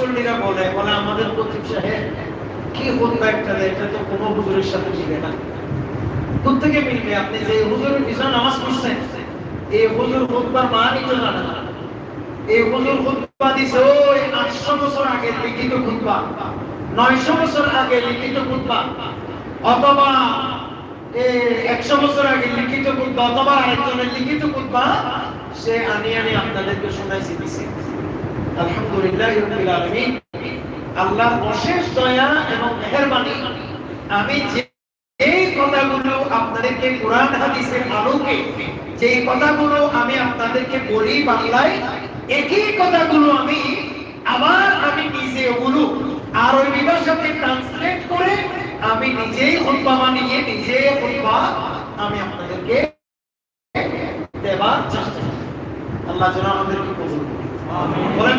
মুসল্লিরা বলে আমাদের খতিব সাহেব কি খুতবা একটা দেয়, এটা তো কোনো হুজুরের সাথে মিলে না। কোত্থেকে মিলবে? আপনি যে হুজুরের পিছনে নামাজ পড়ছেন, এই হুজুর খুতবার মানই তো জানে না। এই হুজুর খুতবা দিছে ওই 800 বছর আগে লিখিত খুতবা, 900 বছর আগে লিখিত খুতবা, অথবা 100 বছর আগে লিখিত খুতবা, অথবা আরেকজনের লিখিত খুতবা সে আনি আপনাদেরকে শোনাইছে দিছে। আলহামদুলিল্লাহ রাব্বিল আলামিন, আল্লাহর অশেষ দয়া এবং মেহেরবানি, আমি এই কথাগুলো আপনাদেরকে কোরআন হাদিসের আলোকে যে কথাগুলো আমি আপনাদেরকে বলি বাংলায়, একই কথাগুলো আমি নিজে ওগুলো আরবি ভাষাতে ট্রান্সলেট করে আমি নিজেই খুতবা বানিয়ে নিজে খুতবা আমি আপনাদেরকে দেবার চেষ্টা করি। আল্লাহ যেন আমাদেরকে কবুল করুন। আমিন।